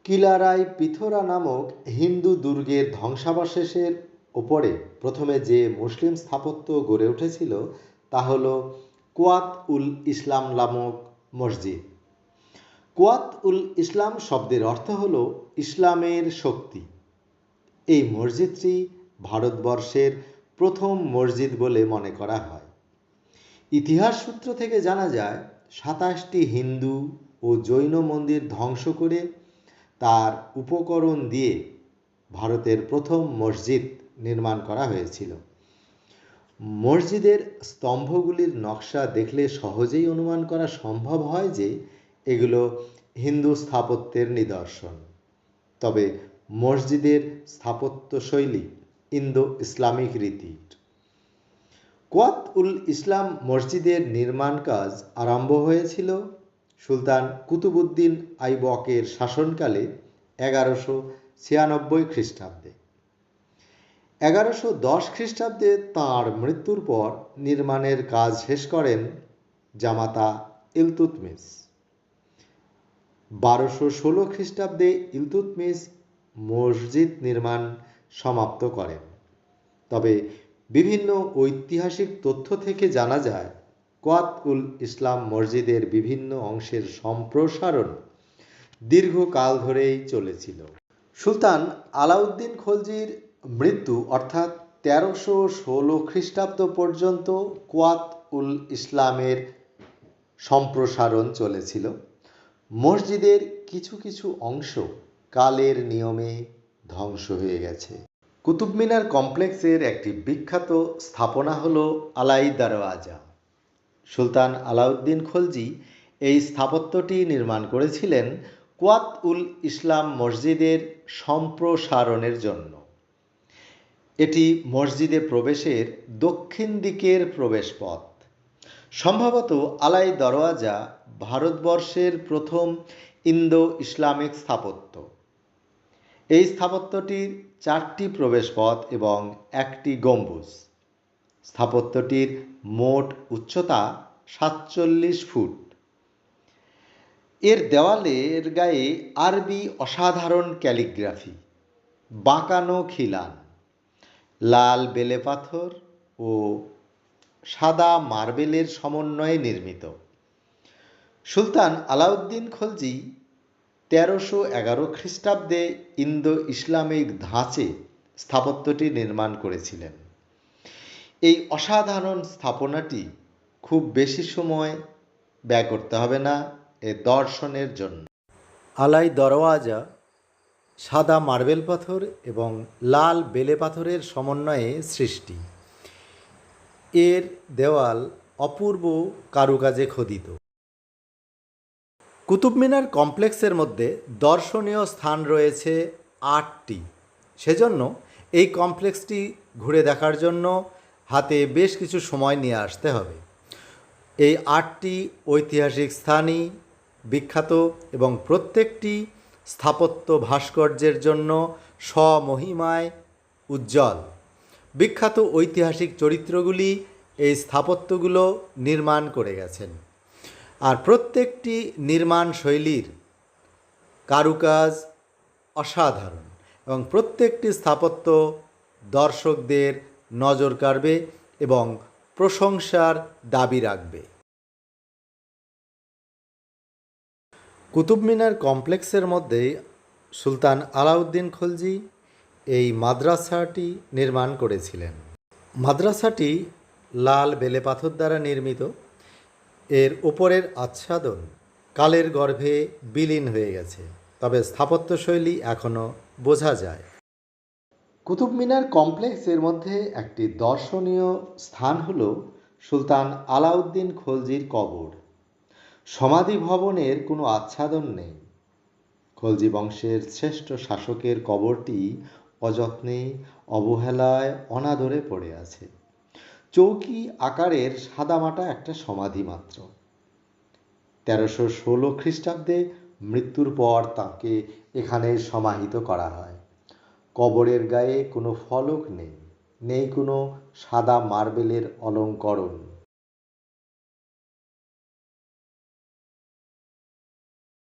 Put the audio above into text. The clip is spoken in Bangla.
কিলারাই পিথোরা নামক হিন্দু দুর্গের ধ্বংসাবশেষের ওপরে প্রথমে যে মুসলিম স্থাপত্য গড়ে উঠেছিল তা হল কুয়াত উল ইসলাম নামক মসজিদ। কুয়াত উল ইসলাম শব্দের অর্থ হল ইসলামের শক্তি। এই মসজিদটি ভারতবর্ষের প্রথম মসজিদ বলে মনে করা হয়। ইতিহাস সূত্র থেকে জানা যায় ২৭টি হিন্দু ও জৈন মন্দির ধ্বংস করে তার উপকরণ দিয়ে ভারতের প্রথম মসজিদ নির্মাণ করা হয়েছিল। মসজিদের স্তম্ভগুলির নকশা দেখলে সহজেই অনুমান করা সম্ভব হয় যে এগুলো হিন্দু স্থাপত্যের নিদর্শন। তবে মসজিদের স্থাপত্যশৈলী ইন্দো ইসলামিক রীতির। কুয়াত উল ইসলাম মসজিদের নির্মাণ কাজ আরম্ভ হয়েছিল সুলতান কুতুবউদ্দিন আইবকের শাসনকালে ১১৯৬ খ্রিস্টাব্দে। ১১১০ খ্রিস্টাব্দে তাঁর মৃত্যুর পর নির্মাণের কাজ শেষ করেন জামাতা ইলতুৎমিশ। ১২১৬ খ্রিস্টাব্দে ইলতুৎমিশ মসজিদ নির্মাণ সমাপ্ত করেন। তবে বিভিন্ন ঐতিহাসিক তথ্য থেকে জানা যায় কুয়াত উল ইসলাম মসজিদের বিভিন্ন অংশের সম্প্রসারণ দীর্ঘকাল ধরেই চলেছিল। সুলতান আলাউদ্দিন খলজির মৃত্যু অর্থাৎ ১৩১৬ খ্রিস্টাব্দ পর্যন্ত কুয়াত উল ইসলামের সম্প্রসারণ চলেছিল। মসজিদের কিছু কিছু অংশ কালের নিয়মে ধ্বংস হয়ে গেছে। কুতুব মিনার কমপ্লেক্সের একটি বিখ্যাত স্থাপনা হল আলাই দরওয়াজা। সুলতান আলাউদ্দিন খলজি এই স্থাপত্যটি নির্মাণ করেছিলেন কুয়াত উল ইসলাম মসজিদের সম্প্রসারণের জন্য। এটি মসজিদে প্রবেশের দক্ষিণ দিকের প্রবেশপথ। সম্ভবত আলাই দরওয়াজা ভারতবর্ষের প্রথম ইন্দো ইসলামিক স্থাপত্য। এই স্থাপত্যটির 4টি প্রবেশপথ এবং একটি গম্বুজ। স্থাপত্যটির মোট উচ্চতা ৪৭ ফুট। এর দেওয়ালের গায়ে আরবি অসাধারণ ক্যালিগ্রাফি, বাঁকানো খিলান, লাল বেলে পাথর ও সাদা মার্বেলের সমন্বয়ে নির্মিত। সুলতান আলাউদ্দিন খলজি ১৩১১ খ্রিস্টাব্দে ইন্দো ইসলামিক ধাঁচে স্থাপত্যটি নির্মাণ করেছিলেন। এই অসাধারণ স্থাপনাটি খুব বেশি সময় ব্যয় করতে হবে না এর দর্শনের জন্য। আলাই দরওয়াজা সাদা মার্বেল পাথর এবং লাল বেলে পাথরের সমন্বয়ে সৃষ্টি। এর দেওয়াল অপূর্ব কারুকাজে খোদিত। কুতুব মিনার কমপ্লেক্সের মধ্যে দর্শনীয় স্থান রয়েছে 8টি। সেজন্য এই কমপ্লেক্সটি ঘুরে দেখার জন্য হাতে বেশ কিছু সময় নিয়ে আসতে হবে। এই 8টি ঐতিহাসিক স্থানই বিখ্যাত এবং প্রত্যেকটি স্থাপত্য ভাস্কর্যের জন্য স্বমহিমায় উজ্জ্বল। বিখ্যাত ঐতিহাসিক চরিত্রগুলি এই স্থাপত্যগুলো নির্মাণ করে গেছেন। আর প্রত্যেকটি নির্মাণ শৈলীর কারুকাজ অসাধারণ এবং প্রত্যেকটি স্থাপত্য দর্শকদের নজর কাড়বে এবং প্রশংসার দাবি রাখবে। কুতুব মিনার কমপ্লেক্সের মধ্যে সুলতান আলাউদ্দিন খলজি এই মাদ্রাসাটি নির্মাণ করেছিলেন। মাদ্রাসাটি লাল বেলে পাথর দ্বারা নির্মিত। এর উপরের আচ্ছাদন কালের গর্ভে বিলীন হয়ে গেছে, তবে স্থাপত্যশৈলী এখনও বোঝা যায়। কুতুব মিনার কমপ্লেক্সের মধ্যে একটি দর্শনীয় স্থান হল সুলতান আলাউদ্দিন খলজির কবর। সমাধি ভবনের কোনো আচ্ছাদন নেই। খলজি বংশের শ্রেষ্ঠ শাসকের কবরটি অযত্নে, অবহেলায়, অনাদরে পড়ে আছে। চৌকি আকারের সাদামাটা একটা সমাধি মাত্র। ১৩১৬ খ্রিস্টাব্দে মৃত্যুর পর তাঁকে এখানে সমাহিত করা হয়। কবরের গায়ে কোনো ফলক নেই, নেই কোনো সাদা মার্বেলের অলঙ্করণ।